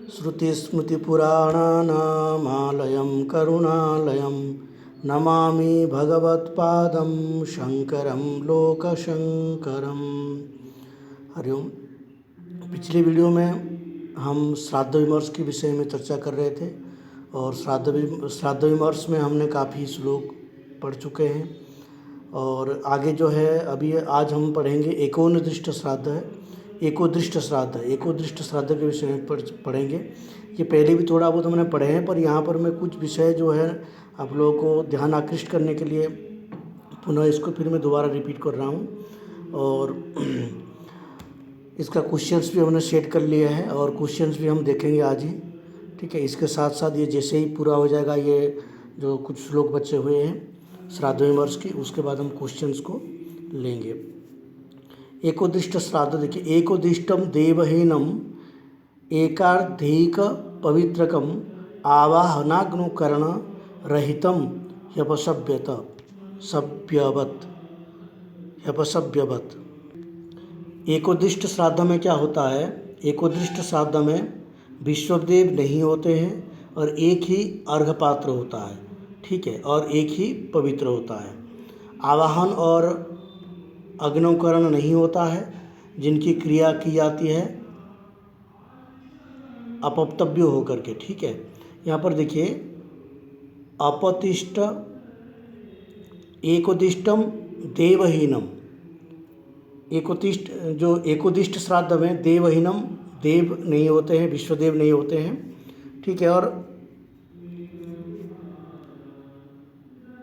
श्रुतिस्मृतिपुराणानामालयं करुणालयं नमामि भगवत्पादं शंकरं लोकशंकरं। हरिओम। पिछली वीडियो में हम श्राद्ध विमर्श के विषय में चर्चा कर रहे थे और श्राद्ध विमर्श में हमने काफ़ी श्लोक पढ़ चुके हैं और आगे जो है अभी आज हम पढ़ेंगे एकोनदृष्ट श्राद्ध है। एकोदृष्ट श्राद्ध के विषय में पढ़ेंगे। ये पहले भी थोड़ा बहुत हमने पढ़े हैं, पर यहाँ पर मैं कुछ विषय जो है आप लोगों को ध्यान आकृष्ट करने के लिए पुनः इसको फिर मैं दोबारा रिपीट कर रहा हूँ और इसका क्वेश्चंस भी हमने सेट कर लिया है और क्वेश्चंस भी हम देखेंगे आज ही। ठीक है, इसके साथ साथ ये जैसे ही पूरा हो जाएगा ये जो कुछ श्लोक बचे हुए हैं श्राद्ध विमर्श की, उसके बाद हम क्वेश्चंस को लेंगे। एकोदिष्ट श्राद्ध देखिए, एकोदिष्टम देवहीनम एकार्धैक पवित्रकम आवाहनाग्नुकरण रहितम ह्यपसभ्यवत्। एकोदिष्ट श्राद्ध में क्या होता है? एकोदिष्ट श्राद्ध में विश्वदेव नहीं होते हैं और एक ही अर्घपात्र होता है। ठीक है, और एक ही पवित्र होता है। आवाहन और अग्नोकरण नहीं होता है, जिनकी क्रिया की जाती है अपतव्य होकर के। ठीक है, यहाँ पर देखिए अपतिष्ठ एकोदिष्टम देवहीनम, एकोदिष्ट श्राद्ध में देवहीनम, देव नहीं होते हैं, विश्वदेव नहीं होते हैं। ठीक है, और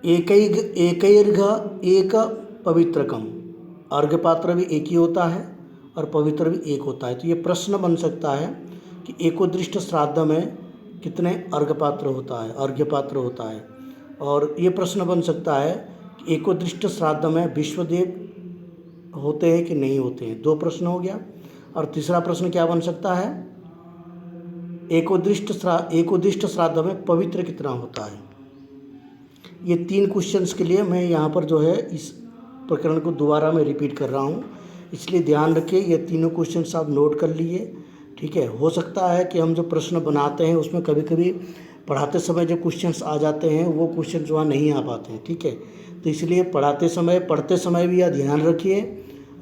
एकैर्घ एक पवित्रकम, अर्घपात्र भी एक ही होता है और पवित्र भी एक होता है। तो ये प्रश्न बन सकता है कि एकोदृष्ट श्राद्ध में कितने अर्घपात्र होता है। और ये प्रश्न बन सकता है कि एकोदृष्ट श्राद्ध में विश्वदेव होते हैं कि नहीं होते हैं। दो प्रश्न हो गया। और तीसरा प्रश्न क्या बन सकता है? एकोदिष्ट श्राद्ध में पवित्र कितना होता है। ये तीन क्वेश्चंस के लिए मैं यहाँ पर जो है इस प्रकरण को दोबारा मैं रिपीट कर रहा हूँ, इसलिए ध्यान रखिए ये तीनों क्वेश्चंस आप नोट कर लिए। ठीक है, हो सकता है कि हम जो प्रश्न बनाते हैं उसमें कभी कभी पढ़ाते समय जो क्वेश्चंस आ जाते हैं वो क्वेश्चंस वहाँ नहीं आ पाते हैं। ठीक है, तो इसलिए पढ़ते समय भी यह ध्यान रखिए,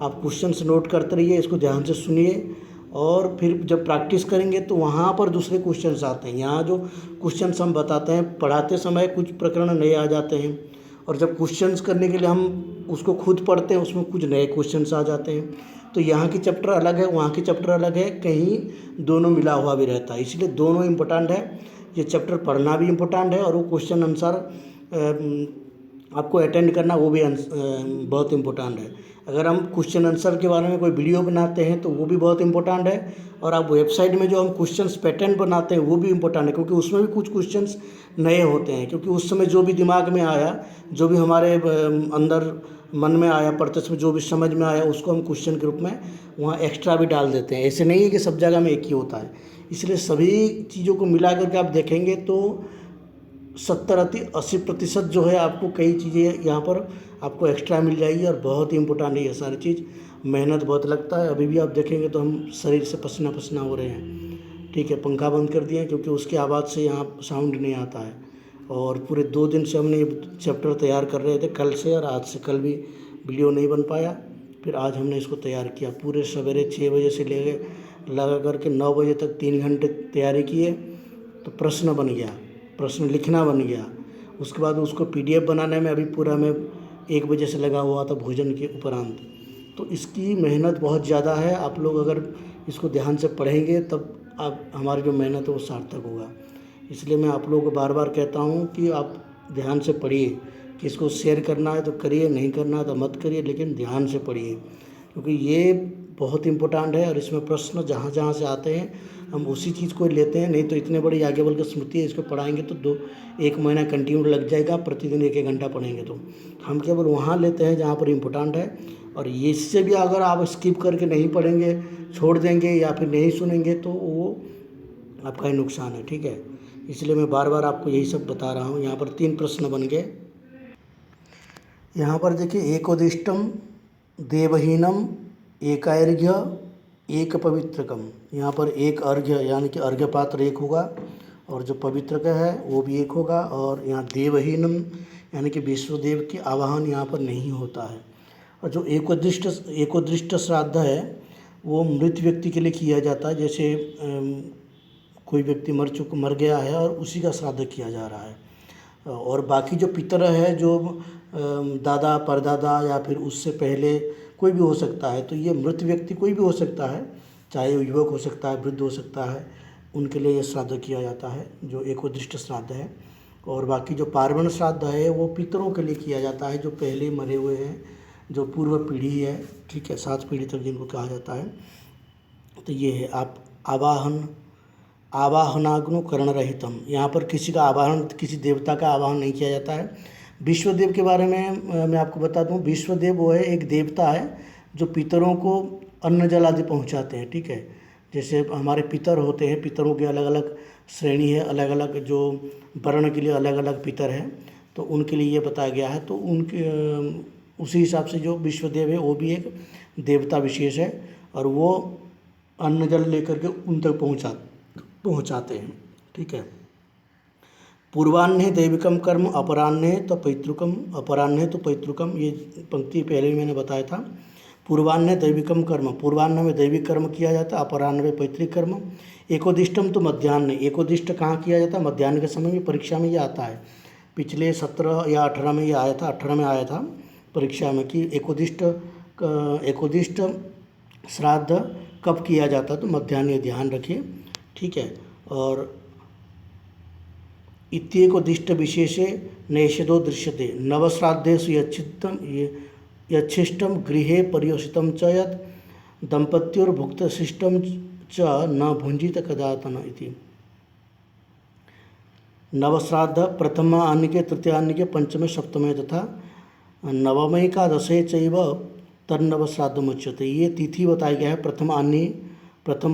आप क्वेश्चंस नोट करते रहिए, इसको ध्यान से सुनिए और फिर जब प्रैक्टिस करेंगे तो वहाँ पर दूसरे क्वेश्चंस आते हैं। यहाँ जो क्वेश्चंस हम बताते हैं पढ़ाते समय कुछ प्रकरण नए आ जाते हैं और जब क्वेश्चंस करने के लिए हम उसको खुद पढ़ते हैं उसमें कुछ नए क्वेश्चंस आ जाते हैं। तो यहाँ की चैप्टर अलग है, वहाँ की चैप्टर अलग है, कहीं दोनों मिला हुआ भी रहता है। इसलिए दोनों इम्पोर्टेंट है, ये चैप्टर पढ़ना भी इम्पोर्टेंट है और वो क्वेश्चन आंसर आपको अटेंड करना वो भी बहुत इम्पोर्टेंट है। अगर हम क्वेश्चन आंसर के बारे में कोई वीडियो बनाते हैं तो वो भी बहुत इम्पोर्टेंट है और आप वेबसाइट में जो हम क्वेश्चंस पैटर्न बनाते हैं वो भी इम्पोर्टेंट है, क्योंकि उसमें भी कुछ क्वेश्चंस नए होते हैं। क्योंकि उस समय जो भी दिमाग में आया, जो भी हमारे अंदर मन में आया, पढ़ते समय जो भी समझ में आया उसको हम क्वेश्चन के रूप में वहाँ एक्स्ट्रा भी डाल देते हैं। ऐसे नहीं है कि सब जगह में एक ही होता है। इसलिए सभी चीज़ों को मिला करके आप देखेंगे तो 70-80% जो है आपको कई चीज़ें यहाँ पर आपको एक्स्ट्रा मिल जाएगी और बहुत ही इम्पोर्टेंट है ये सारी चीज़। मेहनत बहुत लगता है, अभी भी आप देखेंगे तो हम शरीर से पसीना पसीना हो रहे हैं। ठीक है, पंखा बंद कर दिए क्योंकि उसकी आवाज़ से यहाँ साउंड नहीं आता है। और पूरे 2 दिन से हमने ये चैप्टर तैयार कर रहे थे, कल से और आज से। कल भी वीडियो नहीं बन पाया, फिर आज हमने इसको तैयार किया। पूरे सवेरे 6 बजे से लगा करके 9 बजे तक 3 घंटे तैयारी किए। तो प्रश्न बन गया, प्रश्न लिखना बन गया, उसके बाद उसको PDF बनाने में अभी पूरा मैं 1 बजे से लगा हुआ था भोजन के उपरांत। तो इसकी मेहनत बहुत ज़्यादा है। आप लोग अगर इसको ध्यान से पढ़ेंगे तब आप हमारी जो मेहनत है वो सार्थक होगा। इसलिए मैं आप लोगों को बार बार कहता हूँ कि आप ध्यान से पढ़िए, कि इसको शेयर करना है तो करिए, नहीं करना है तो मत करिए, लेकिन ध्यान से पढ़िए क्योंकि ये बहुत इम्पोर्टेंट है। और इसमें प्रश्न जहाँ जहाँ से आते हैं हम उसी चीज़ को लेते हैं, नहीं तो इतने बड़ी याज्ञवल्क्य स्मृति है, इसको पढ़ाएंगे तो 1 महीना कंटिन्यू लग जाएगा। प्रतिदिन 1-1 घंटा पढ़ेंगे तो हम केवल वहाँ लेते हैं जहाँ पर इम्पोर्टेंट है। और ये इससे भी अगर आप स्किप करके नहीं पढ़ेंगे, छोड़ देंगे या फिर नहीं सुनेंगे तो वो आपका ही नुकसान है। ठीक है, इसलिए मैं बार बार आपको यही सब बता रहा हूँ। यहाँ पर 3 प्रश्न बन गए। यहाँ पर देखिए एकोदिष्टम देवहीनम एकैर्घ्य एक पवित्रकम, यहाँ पर एक अर्घ्य यानी कि अर्घ्य पात्र एक होगा, और जो पवित्रक है वो भी एक होगा, और यहाँ देवहीनम यानी कि विश्वदेव की आवाहन यहाँ पर नहीं होता है। और जो एकोदृष्ट श्राद्ध है वो मृत व्यक्ति के लिए किया जाता है, जैसे कोई व्यक्ति मर गया है और उसी का श्राद्ध किया जा रहा है। और बाकी जो पितर है, जो दादा परदादा या फिर उससे पहले कोई भी हो सकता है, तो ये मृत व्यक्ति कोई भी हो सकता है, चाहे वो युवक हो सकता है, वृद्ध हो सकता है, उनके लिए ये श्राद्ध किया जाता है जो एकोदृष्ट श्राद्ध है। और बाकी जो पार्वण श्राद्ध है वो पितरों के लिए किया जाता है, जो पहले मरे हुए हैं, जो पूर्व पीढ़ी है, ठीक है, 7 पीढ़ी तक जिनको कहा जाता है। तो ये है आप आवाहनाग्नो करण रहितम, यहाँ पर किसी का आवाहन, किसी देवता का आवाहन नहीं किया जाता है। विश्वदेव के बारे में मैं आपको बता दूं, विश्वदेव वो है एक देवता है जो पितरों को अन्न जल आदि पहुँचाते हैं, ठीक है। जैसे हमारे पितर होते हैं, पितरों की अलग अलग श्रेणी है, अलग अलग जो वर्ण के लिए अलग अलग पितर हैं, तो उनके लिए ये बताया गया है। तो उनके उसी हिसाब से जो विश्वदेव है वो भी एक देवता विशेष है, और वो अन्न जल लेकर के उन तक पहुँचाते हैं, ठीक है। पूर्वाह्ने दैविकम कर्म, अपराह्ने तो पैतृकम, ये पंक्ति पहले भी मैंने बताया था। पूर्वाह्ने दैविकम कर्म, पूर्वाह्न में दैविक कर्म किया जाता है, अपराह्न में पैतृक कर्म। एकोदिष्टम तो मध्याह्न, एकोदिष्ट कहाँ किया जाता है? मध्याह्न के समय में। परीक्षा में ये आता है, पिछले 17 या 18 में ये आया था, 18 में आया था परीक्षा में कि एकोदिष्ट श्राद्ध कब किया जाता है, तो मध्याह्न, ये ध्यान रखिए, ठीक है। और इत्येकोदिष्ट विशेषे नैषधो दृश्यते नवश्राद्धेषु यच्छिष्टं गृहे पर्युषितं च यत् दम्पत्योर्भुक्तशिष्टं च न भुञ्जीत कदाचन इति। नवश्राद्ध प्रथमाह्निके, तृतीयाह्निके, पंचमे, सप्तमे तथा नवमैकादशे चैव तन्नवश्राद्धमुच्यते। ये तिथि बताया गया है। प्रथम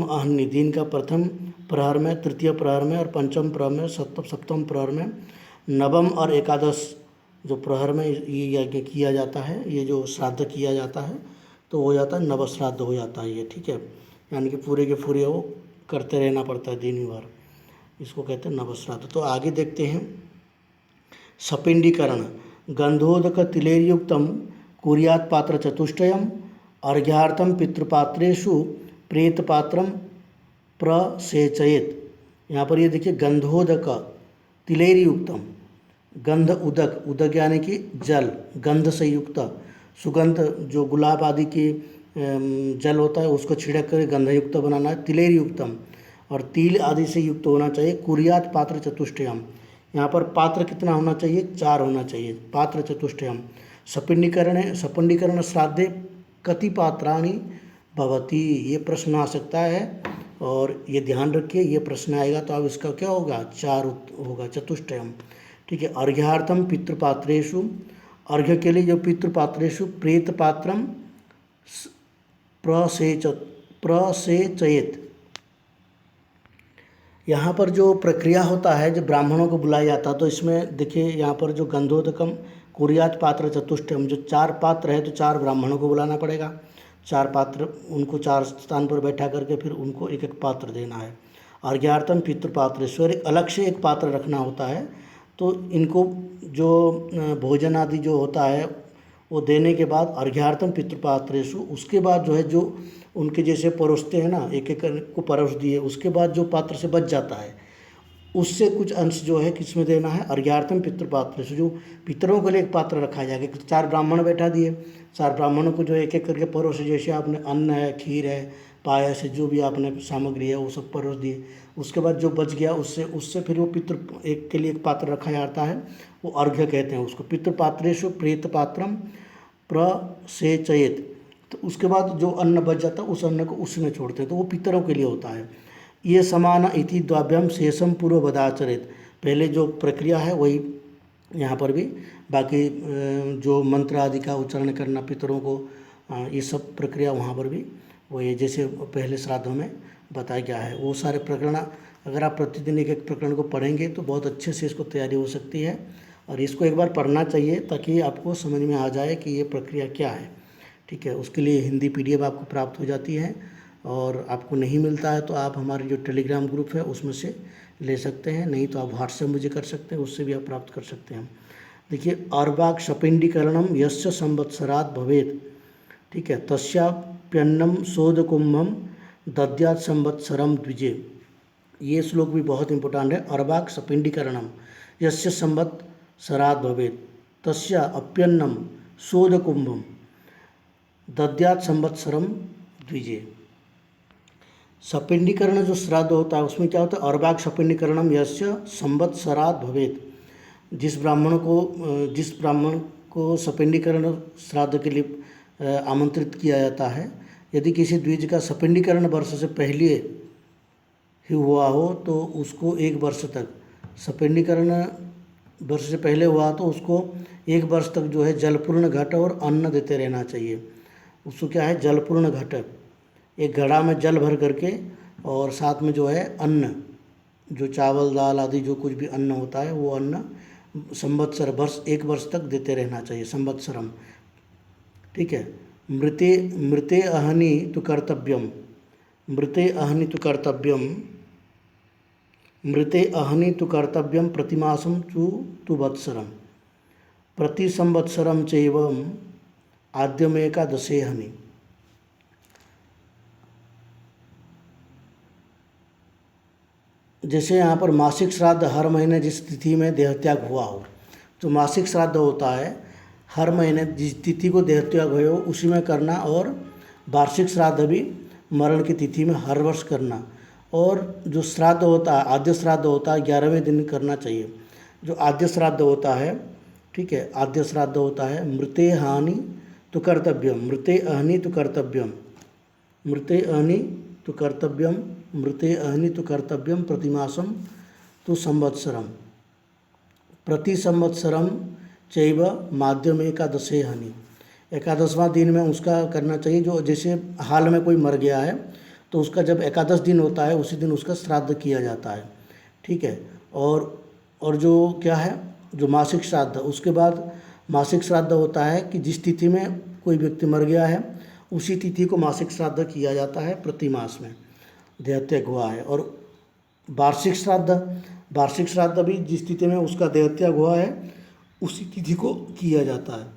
आहनि दिन का प्रथम प्रहर में, तृतीय प्रहर में और पंचम प्रहर में, सप्तम प्रहर में, नवम और एकादश जो प्रहर में ये यज्ञ किया जाता है, ये जो श्राद्ध किया जाता है तो हो जाता है नवश्राद्ध हो जाता है ये, ठीक है। यानी कि पूरे के पूरे वो करते रहना पड़ता है दिन भर, इसको कहते हैं नवश्राद्ध। तो आगे देखते हैं सपिंडीकरण। गंधोदक तिलेर्युक्तम कुर्यात् पात्र चतुष्टयम अर्घ्यार्थम पितृपात्रेषु प्रेतपात्रम प्रसेचयेत। यहाँ पर ये देखिए गंधोदक तिलेर्युक्तम, गंध उदक यानी कि जल, गंध से युक्त, सुगंध जो गुलाब आदि की जल होता है उसको छिड़क कर गंधयुक्त बनाना है। तिलेर्युक्तम, और तिल आदि से युक्त होना चाहिए। कुर्यात पात्र चतुष्टयम, यहाँ पर पात्र कितना होना चाहिए? 4 होना चाहिए, पात्र चतुष्टयम। सपिंडीकरण श्राद्धे कति पात्राणि भवती, ये प्रश्न आ सकता है और ये ध्यान रखिए, ये प्रश्न आएगा तो अब इसका क्या होगा? 4 होगा, चतुष्टयम, ठीक है। अर्घ्यार्थम पितृपात्रेषु, अर्घ्य के लिए जो पितृपात्रेषु प्रेतपात्रम प्रसेचयेत। यहाँ पर जो प्रक्रिया होता है, जब ब्राह्मणों को बुलाया जाता है तो इसमें देखिए यहाँ पर जो गंधोदकम कुर्यात पात्र चतुष्टयम, जो 4 पात्र है तो 4 ब्राह्मणों को बुलाना पड़ेगा। 4 पात्र, उनको 4 स्थान पर बैठा करके फिर उनको एक एक पात्र देना है। अर्घ्यार्थम पितृपात्रेश्वर, अलग से एक पात्र रखना होता है। तो इनको जो भोजन आदि जो होता है वो देने के बाद अर्घ्यार्थम पितृपात्रेषु, उसके बाद जो है जो उनके जैसे परोसते हैं ना, एक एक को परोस दिए, उसके बाद जो पात्र से बच जाता है उससे कुछ अंश जो है किसमें देना है? अर्घ्यार्थम पितृपात्रेषु, जो पितरों के लिए एक पात्र रखा जाएगा। 4 ब्राह्मण बैठा दिए, 4 ब्राह्मणों को जो एक एक करके परोसे, जैसे आपने अन्न है, खीर है, पायस है, जो भी आपने सामग्री है वो सब परोस दिए। उसके बाद जो बच गया उससे फिर वो पितृ एक के लिए एक पात्र रखा जाता है, वो अर्घ्य कहते हैं उसको। पितृपात्रेषु प्रेतपात्रम प्रसेचयेत, तो उसके बाद जो अन्न बच जाता है उस अन्न को उसमें छोड़ते हैं, तो वो पितरों के लिए होता है। ये समान इति द्वाभ्यम शेषम पूर्ववदाचरित, पहले जो प्रक्रिया है वही यहाँ पर भी, बाकी जो मंत्र आदि का उच्चारण करना पितरों को, ये सब प्रक्रिया वहाँ पर भी वही जैसे पहले श्राद्धों में बताया गया है। वो सारे प्रकरण अगर आप प्रतिदिन एक एक प्रकरण को पढ़ेंगे तो बहुत अच्छे से इसको तैयारी हो सकती है, और इसको एक बार पढ़ना चाहिए ताकि आपको समझ में आ जाए कि ये प्रक्रिया क्या है, ठीक है। उसके लिए हिंदी PDF आपको प्राप्त हो जाती है, और आपको नहीं मिलता है तो आप हमारे जो टेलीग्राम ग्रुप है उसमें से ले सकते हैं, नहीं तो आप व्हाट्सएप मुझे कर सकते हैं, उससे भी आप प्राप्त कर सकते हैं। देखिए, अर्वाक सपिंडीकरणम यस्य संवत्सरात् भवेत्, ठीक है, तस्याप्यन्नम शोधकुंभम दद्यात् संवत्सरम द्विजे। ये श्लोक भी बहुत इंपॉर्टेंट है। अर्वाक सपिंडीकरणम यस्य संवत्सरात् भवेत् तस्या अप्यन्नम शोधकुंभम दद्यात् संवत्सरम द्विजे। सपिंडीकरण जो श्राद्ध होता है उसमें क्या होता है, अर्वाक सपिंडीकरणम यस्य संवत्सरात् भवेत्। जिस ब्राह्मण को सपिंडीकरण श्राद्ध के लिए आमंत्रित किया जाता है, यदि किसी द्विज का सपिंडीकरण वर्ष से पहले ही हुआ हो तो उसको 1 वर्ष तक, सपिंडीकरण वर्ष से पहले हुआ तो उसको 1 वर्ष तक जो है जलपूर्ण घट और अन्न देते रहना चाहिए। उसको क्या है, जलपूर्ण घट, एक घड़ा में जल भर करके और साथ में जो है अन्न, जो चावल दाल आदि जो कुछ भी अन्न होता है वो अन्न संवत्सर वर्ष 1 वर्ष तक देते रहना चाहिए, संवत्सरम, ठीक है। मृते अहनि तु कर्तव्यम, मृते अहनि तु कर्तव्यम, मृते अहनि तु कर्तव्यम प्रतिमासम तु वत्सरम प्रति संवत्सरम चैवम आद्यमेकादशे हनि। जैसे यहाँ पर मासिक श्राद्ध हर महीने जिस तिथि में देहत्याग हुआ हो, तो मासिक श्राद्ध होता है हर महीने जिस तिथि को देहत्याग हुए हो उसी में करना, और वार्षिक श्राद्ध भी मरण की तिथि में हर वर्ष करना। और जो श्राद्ध होता है, आद्य श्राद्ध होता है 11वें दिन करना चाहिए। जो आद्य श्राद्ध होता है, ठीक है, आद्य श्राद्ध होता है मृते हानि तो कर्तव्यम, मृते अहनि तो कर्तव्यम, मृते अहनि तो कर्तव्यम, मृते अहनि तो कर्तव्यम प्रतिमासम तो संवत्सरम प्रति संवत्सरम चैव माध्यम एकादशे हनि। 11वां दिन में उसका करना चाहिए। जो जैसे हाल में कोई मर गया है तो उसका जब 11 दिन होता है उसी दिन उसका श्राद्ध किया जाता है, ठीक है। और जो क्या है, जो मासिक श्राद्ध, उसके बाद मासिक श्राद्ध होता है कि जिस तिथि में कोई व्यक्ति मर गया है उसी तिथि को मासिक श्राद्ध किया जाता है, प्रति मास में देहत्याग हुआ है। और वार्षिक श्राद्ध, वार्षिक श्राद्ध भी जिस तिथि में उसका देहत्याग हुआ है उसी तिथि को किया जाता है।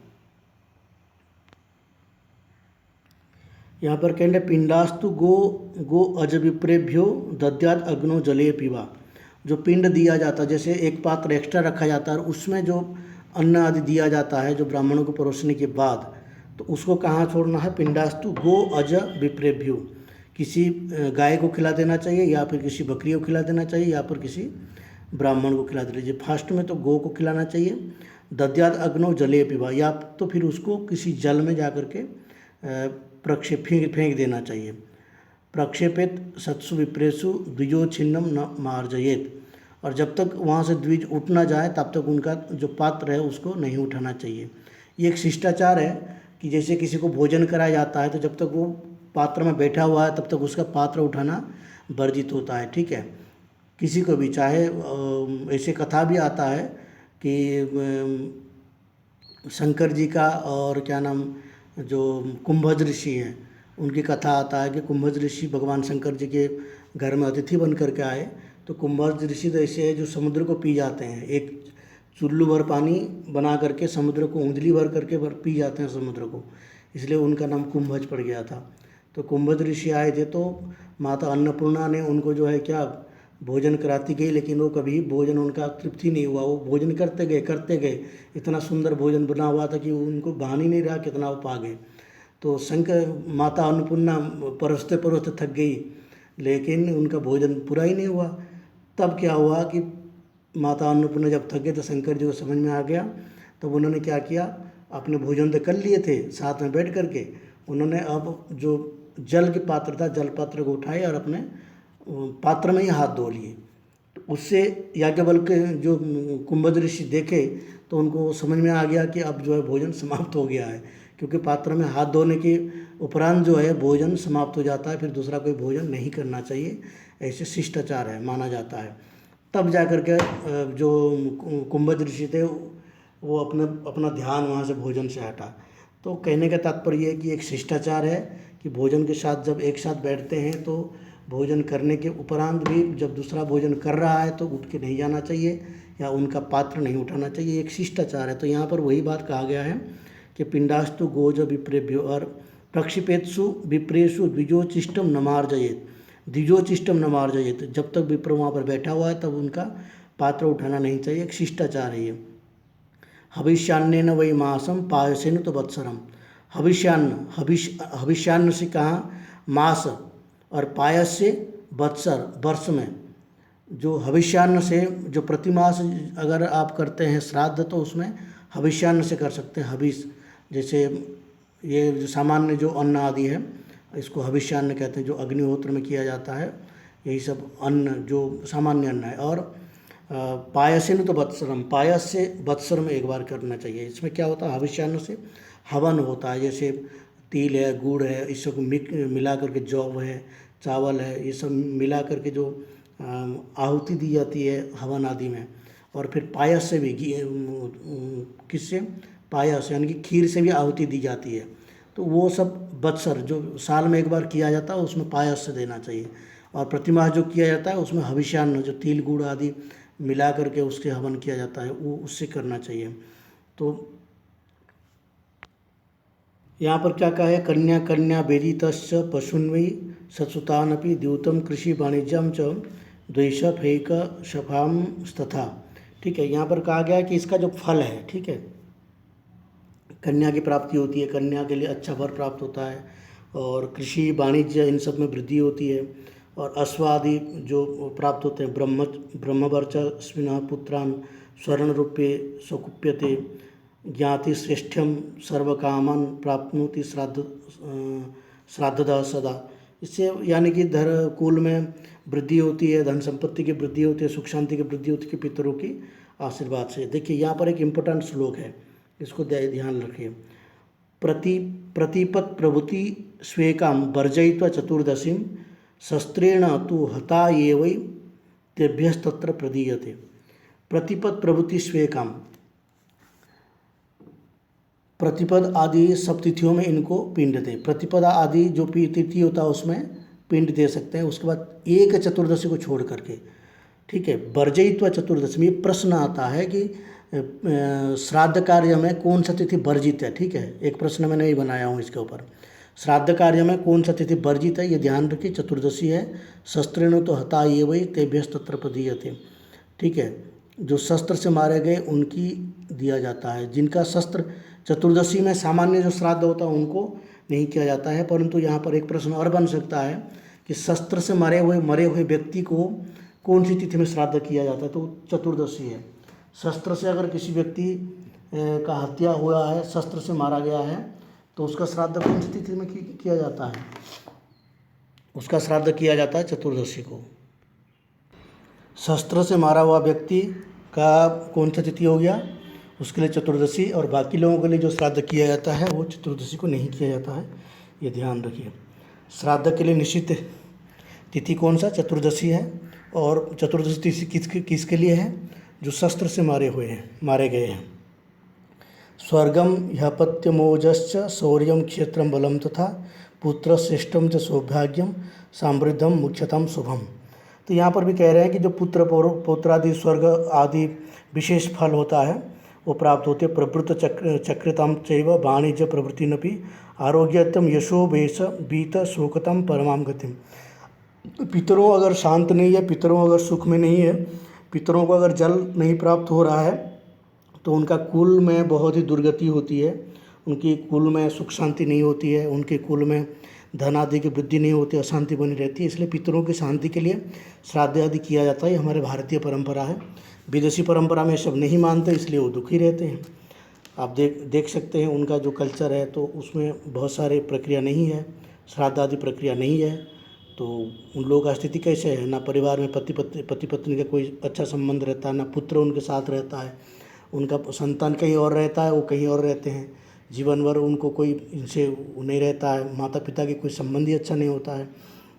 यहाँ पर कहते हैं पिंडास्तु गो अज विप्रेभ्यो दद्यात् अग्नो जले पीवा। जो पिंड दिया जाता है, जैसे एक पात्र एक्स्ट्रा रखा जाता है और उसमें जो अन्न आदि दिया जाता है जो ब्राह्मणों को परोसने के बाद, तो उसको कहाँ छोड़ना है, पिंडास्तु गो अज विप्रेभ्यो, किसी गाय को खिला देना चाहिए या फिर किसी बकरी को खिला देना चाहिए या फिर किसी ब्राह्मण को खिला देना चाहिए। फर्स्ट में तो गो को खिलाना चाहिए। दद्यात् अग्नो जले पीवा, या तो फिर उसको किसी जल में जा कर के फेंक देना चाहिए। प्रक्षेपित सत्सु विप्रेसु द्विजो छिन्नम न मार्जयेत, और जब तक वहाँ से द्विज उठ ना जाए तब तक उनका जो पात्र है उसको नहीं उठाना चाहिए। ये एक शिष्टाचार है कि जैसे किसी को भोजन कराया जाता है तो जब तक वो पात्र में बैठा हुआ है तब तक उसका पात्र उठाना वर्जित होता है, ठीक है। किसी को भी, चाहे ऐसे कथा भी आता है कि शंकर जी का और क्या नाम, जो कुंभज ऋषि हैं उनकी कथा आता है कि कुंभज ऋषि भगवान शंकर जी के घर में अतिथि बन करके आए। तो कुंभज ऋषि तो ऐसे है जो समुद्र को पी जाते हैं, एक चुल्लू भर पानी बना करके समुद्र को उंगली भर करके पी जाते हैं समुद्र को, इसलिए उनका नाम कुंभज पड़ गया था। तो कुंभज ऋषि आए थे तो माता अन्नपूर्णा ने उनको जो है क्या भोजन कराती गई, लेकिन वो कभी भोजन उनका तृप्ति नहीं हुआ। वो भोजन करते गए, इतना सुंदर भोजन बना हुआ था कि उनको भान ही नहीं रहा कितना वो पा गए। तो शंकर माता अन्नपूर्णा परोसते परोसते थक गई, लेकिन उनका भोजन पूरा ही नहीं हुआ। तब क्या हुआ कि माता अन्नपूर्णा जब थक गए तो शंकर जी को समझ में आ गया, तब उन्होंने क्या किया, अपने भोजन तो कर लिए थे, साथ में बैठ करके उन्होंने अब जो जल के पात्र था, जल पात्र को उठाए और अपने पात्र में ही हाथ धो लिए। तो उससे याज्ञवल्क्य जो कुंभज ऋषि देखे तो उनको समझ में आ गया कि अब जो है भोजन समाप्त हो गया है, क्योंकि पात्र में हाथ धोने के उपरांत जो है भोजन समाप्त हो जाता है, फिर दूसरा कोई भोजन नहीं करना चाहिए, ऐसे शिष्टाचार है, माना जाता है। तब जा कर के जो कुंभज ऋषि थे वो अपना ध्यान वहाँ से भोजन से हटा। तो कहने का तात्पर्य है कि एक शिष्टाचार है कि भोजन के साथ जब एक साथ बैठते हैं तो भोजन करने के उपरांत भी जब दूसरा भोजन कर रहा है तो उठ के नहीं जाना चाहिए या उनका पात्र नहीं उठाना चाहिए, एक शिष्टाचार है। तो यहाँ पर वही बात कहा गया है कि पिंडास्तु गोज विप्रेभ्यो और प्रक्षिपेत्सु विप्रेषु द्विजोचिष्टम न मार्जयेत, द्विजोचिष्टम न मार्जयेत, जब तक विप्र वहाँ पर बैठा हुआ है तब उनका पात्र उठाना नहीं चाहिए, एक शिष्टाचार है ये। हविष्यान्न वै मासम पायसेन तो वत्सरम, हविष्यान्न से कहा मास और पायस से वत्सर वर्ष में। जो हविष्यान्न से जो प्रतिमास अगर आप करते हैं श्राद्ध तो उसमें हविष्यान्न से कर सकते हैं। हविष जैसे ये जो सामान्य जो अन्न आदि है इसको हविष्यान्न कहते हैं, जो अग्निहोत्र में किया जाता है, यही सब अन्न जो सामान्य अन्न है। और पायसेन तो वत्सरम, पायस से वत्सर में एक बार करना चाहिए। इसमें क्या होता है, हविष्यान्न से हवन होता है, जैसे तिल है, गुड़ है, इस सब मिला करके, जौ है, चावल है, ये सब मिला करके जो आहुति दी जाती है हवन आदि में। और फिर पायस से भी किससे, पायस यानी कि खीर से भी आहुति दी जाती है। तो वो सब वत्सर जो साल में एक बार किया जाता है उसमें पायस से देना चाहिए। और प्रतिमाह जो किया जाता है उसमें हविष्यान्न जो तिल गुड़ आदि मिला करके उसके हवन किया जाता है वो उससे करना चाहिए। तो यहाँ पर क्या कहा है, कन्या कन्या वेदितश्च पशुन्वै सत्सुतानपि द्यूतम कृषि वाणिज्यम च द्वेष फेक शफाम तथा। ठीक है, यहाँ पर कहा गया है कि इसका जो फल है, ठीक है, कन्या की प्राप्ति होती है, कन्या के लिए अच्छा वर प्राप्त होता है, और कृषि वाणिज्य इन सब में वृद्धि होती है, और अश्वादि जो प्राप्त होते हैं, ब्रह्मवर्चस्विनः पुत्रान् स्वर्ण रूपे स्वकुप्यते ज्ञाति श्रेष्ठ्यम सर्वकामन प्राप्नोति श्राद्धदा सदा। इससे यानी कि धर कुल में वृद्धि होती है, धन संपत्ति की वृद्धि होती है, सुख शांति की वृद्धि होती है पितरों की आशीर्वाद से। देखिए यहाँ पर एक इम्पोर्टेंट श्लोक है, इसको ध्यान रखिए। प्रतिपत् प्रभुति स्वेकाम वर्जयित्वा चतुर्दशीं शस्त्रेण तु हता ये वै तेभ्यस्तत्र प्रदीयते। प्रतिपद प्रभुति स्वेकाम, प्रतिपद आदि सब तिथियों में इनको पिंड दें। प्रतिपदा आदि जो तिथि होता है उसमें पिंड दे सकते हैं। उसके बाद एक चतुर्दशी को छोड़ करके, ठीक है। वर्जयित्वा चतुर्दशी में ये प्रश्न आता है कि श्राद्ध कार्य में कौन सा तिथि वर्जित है, ठीक है, एक प्रश्न मैंने ही बनाया हूँ इसके ऊपर। श्राद्ध कार्य में कौन सा तिथि वर्जित है, ये ध्यान रखिए, चतुर्दशी है। शस्त्रेण तो हता ये वही तेभ्यस्तत्र प्रदीयते, ठीक है, जो शस्त्र से मारे गए उनकी दिया जाता है। जिनका शस्त्र चतुर्दशी में सामान्य जो श्राद्ध होता है उनको नहीं किया जाता है। परंतु यहाँ पर एक प्रश्न और बन सकता है कि शस्त्र से मरे हुए व्यक्ति को कौन सी तिथि में श्राद्ध किया जाता है, तो चतुर्दशी है। शस्त्र से अगर किसी व्यक्ति का हत्या हुआ है, शस्त्र से मारा गया है, तो उसका श्राद्ध कौन सी तिथि में किया जाता है, उसका श्राद्ध किया जाता है चतुर्दशी को। शस्त्र से मारा हुआ व्यक्ति का कौन सा तिथि हो गया, उसके लिए चतुर्दशी, और बाकी लोगों के लिए जो श्राद्ध किया जाता है वो चतुर्दशी को नहीं किया जाता है, ये ध्यान रखिए। श्राद्ध के लिए निश्चित तिथि कौन सा, चतुर्दशी है। और चतुर्दशी तिथि किसके लिए है, जो शस्त्र से मारे गए हैं। स्वर्गम ह्यपत्यमोजश्च शौर्यम क्षेत्रम बलम तथा पुत्र श्रेष्ठम च सौभाग्यम समृद्धम मुख्यतम शुभम। तो यहाँ पर भी कह रहे हैं कि जो पौत्रादि स्वर्ग आदि विशेष फल होता है वो प्राप्त होते। प्रवृत्त चक्रतम चैव वाणिज्य प्रवृत्तिनपि आरोग्यतम यशो वेश बीत शोकतम परमाम गतिम। पितरों अगर शांत नहीं है, पितरों अगर सुख में नहीं है, पितरों को अगर जल नहीं प्राप्त हो रहा है तो उनका कुल में बहुत ही दुर्गति होती है, उनकी कुल में सुख शांति नहीं होती है, उनके कुल में धन आदि की वृद्धि नहीं होती, अशांति बनी रहती है। इसलिए पितरों की शांति के लिए श्राद्ध आदि किया जाता है, हमारे भारतीय परंपरा है। विदेशी परंपरा में सब नहीं मानते, इसलिए वो दुखी रहते हैं। आप देख सकते हैं उनका जो कल्चर है तो उसमें बहुत सारे प्रक्रिया नहीं है, श्राद्ध आदि प्रक्रिया नहीं है। तो उन लोगों का स्थिति कैसे है, ना परिवार में पति पत्नी का कोई अच्छा संबंध रहता है, ना पुत्र उनके साथ रहता है, उनका संतान कहीं और रहता है, वो कहीं और रहते हैं, जीवन भर उनको कोई इनसे नहीं रहता है, माता पिता के कोई संबंध ही अच्छा नहीं होता है।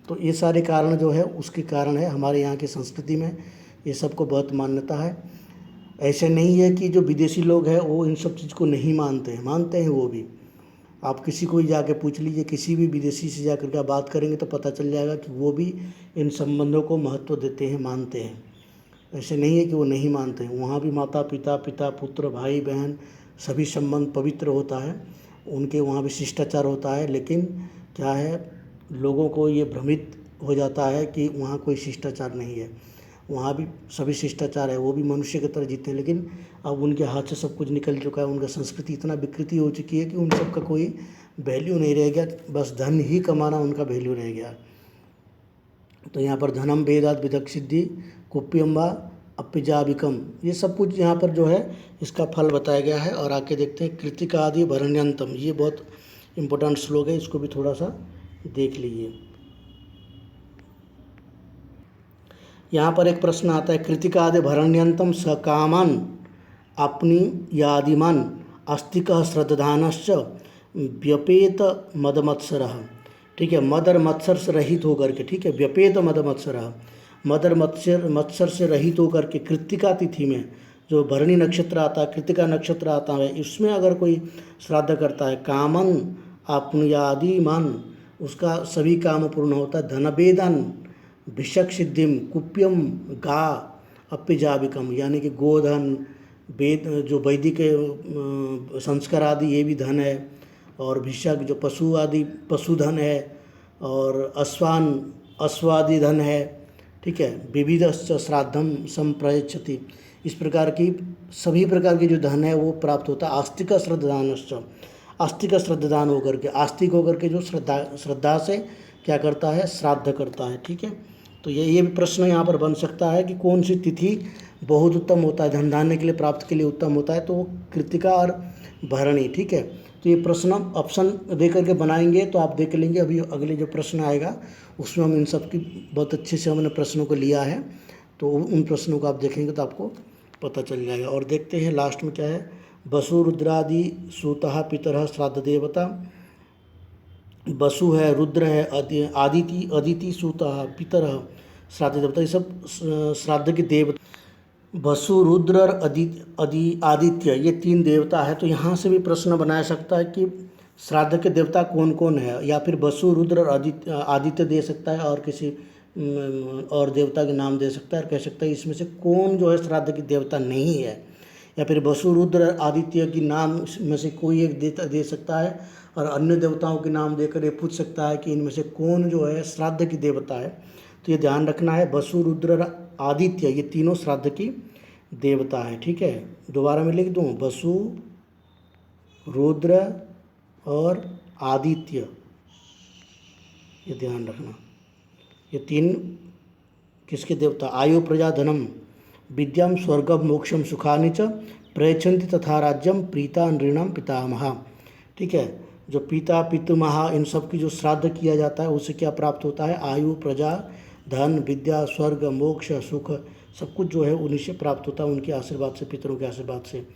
तो ये सारे कारण जो है उसके कारण है, हमारे यहाँ की संस्कृति में ये सब को बहुत मान्यता है। ऐसे नहीं है कि जो विदेशी लोग हैं वो इन सब चीज़ को नहीं मानते हैं वो भी। आप किसी को ही जाके पूछ लीजिए, किसी भी विदेशी से जाकर के बात करेंगे तो पता चल जाएगा कि वो भी इन संबंधों को महत्व देते हैं, मानते हैं। ऐसे नहीं है कि वो नहीं मानते हैं, वहाँ भी माता पिता, पिता पुत्र, भाई बहन सभी संबंध पवित्र होता है, उनके वहाँ भी शिष्टाचार होता है। लेकिन क्या है, लोगों को ये भ्रमित हो जाता है कि वहाँ कोई शिष्टाचार नहीं है, वहाँ भी सभी शिष्टाचार है, वो भी मनुष्य की तरह जीते हैं। लेकिन अब उनके हाथ से सब कुछ निकल चुका है, उनका संस्कृति इतना विकृति हो चुकी है कि उन सब का कोई वैल्यू नहीं रह गया, बस धन ही कमाना उनका वैल्यू रह गया। तो यहाँ पर धनम वेदात विदक सिद्धि कुप्यम्बा अप्यजाबिकम, ये सब कुछ यहाँ पर जो है इसका फल बताया गया है। और आके देखते हैं कृतिका आदि भरण्यंतम, ये बहुत इम्पोर्टेंट श्लोक है, इसको भी थोड़ा सा देख लीजिए। यहाँ पर एक प्रश्न आता है, कृतिका आदि भरण्यंतम सकामन अपनी यादिमान अस्तिक श्रद्धानश्च व्यपेत मदमत्सरः। ठीक है, मदर मत्सर से रहित होकर के, ठीक है, व्यपेत मदमत्सरः, मदर मत्सर से रहित होकर के कृतिका तिथि में जो भरणी नक्षत्र आता है, कृतिका नक्षत्र आता है, इसमें अगर कोई श्राद्ध करता है, कामन अपनुयादिमान, उसका सभी काम पूर्ण होता है। धनवेदन भिषक सिद्धिम कुप्यम गा अप्यजाबिकम, यानी कि गोधन, वेद जो वैदिक संस्कार आदि ये भी धन है, और भिषक जो पशु आदि पशुधन है, और अश्वादि धन है। ठीक है, विविधश्च श्राद्धम संप्रयच्छति, इस प्रकार की सभी प्रकार की जो धन है वो प्राप्त होता है। आस्तिक श्रद्धानश्च, आस्तिक श्रद्धान होकर के, आस्तिक होकर के जो श्रद्धा से क्या करता है, श्राद्ध करता है। ठीक है, तो ये भी प्रश्न यहाँ पर बन सकता है कि कौन सी तिथि बहुत उत्तम होता है, धन धान्य के लिए प्राप्त के लिए उत्तम होता है, तो वो कृतिका और भरणी। ठीक है, तो ये प्रश्न ऑप्शन दे करके बनाएंगे तो आप देख लेंगे। अभी अगले जो प्रश्न आएगा उसमें हम इन सब की बहुत अच्छे से हमने प्रश्नों को लिया है, तो उन प्रश्नों को आप देखेंगे तो आपको पता चल जाएगा। और देखते हैं लास्ट में क्या है, वसु रुद्रादि सूतः पितरः श्राद्ध देवता। वसु है, रुद्र है, अदिति सूतः पितरः श्राद्ध देवता, ये सब श्राद्ध के देवता। वसु, रुद्र और आदित्य, ये तीन देवता है। तो यहाँ से भी प्रश्न बनाया सकता है कि श्राद्ध के देवता कौन कौन है, या फिर वसु, रुद्र और आदित्य दे सकता है, और किसी और देवता के नाम दे सकता है, और कह सकता है इसमें से कौन जो है श्राद्ध की देवता नहीं है, या फिर वसु, रुद्र और आदित्य की नाम में से कोई एक देवता दे सकता है, और अन्य देवताओं के नाम देकर ये पूछ सकता है कि इनमें से कौन जो है श्राद्ध की देवता है। तो ये ध्यान रखना है, वसु, रुद्र और आदित्य ये तीनों श्राद्ध की देवता है। ठीक है, दोबारा मैं लिख दूँ, वसु, रुद्र और आदित्य, ये ध्यान रखना, ये तीन किसके देवता, आयु प्रजा धनम विद्याम स्वर्गम मोक्षम सुखानि च प्रयच्छन्ति तथा राज्यम प्रीता नृणाम पितामह। ठीक है, जो पिता पितामह इन सब की जो श्राद्ध किया जाता है उससे क्या प्राप्त होता है, आयु प्रजा धन विद्या स्वर्ग मोक्ष सुख सब कुछ जो है उन्हीं से प्राप्त होता है, उनके आशीर्वाद से, पितरों के आशीर्वाद से।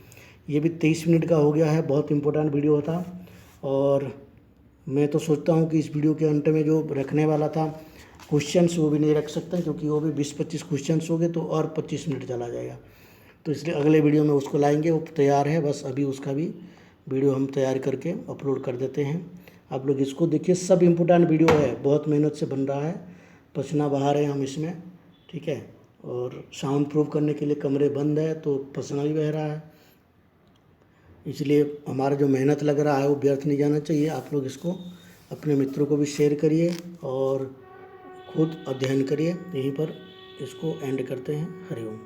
ये भी 23 मिनट का हो गया है, बहुत इंपॉर्टेंट वीडियो था। और मैं तो सोचता हूँ कि इस वीडियो के अंत में जो रखने वाला था क्वेश्चंस वो भी नहीं रख सकते, क्योंकि वो भी 20-25 क्वेश्चंस हो गए तो और 25 मिनट चला जाएगा। तो इसलिए अगले वीडियो में उसको लाएंगे, वो तैयार है, बस अभी उसका भी वीडियो हम तैयार करके अपलोड कर देते हैं। आप लोग इसको देखिए, सब इम्पोर्टेंट वीडियो है, बहुत मेहनत से बन रहा है, पसीना बहा रहे हैं हम इसमें। ठीक है, और साउंड प्रूफ करने के लिए कमरे बंद है तो पसीना भी बह रहा है, इसलिए हमारा जो मेहनत लग रहा है वो व्यर्थ नहीं जाना चाहिए। आप लोग इसको अपने मित्रों को भी शेयर करिए और खुद अध्ययन करिए। यहीं पर इसको एंड करते हैं। हरि ओम।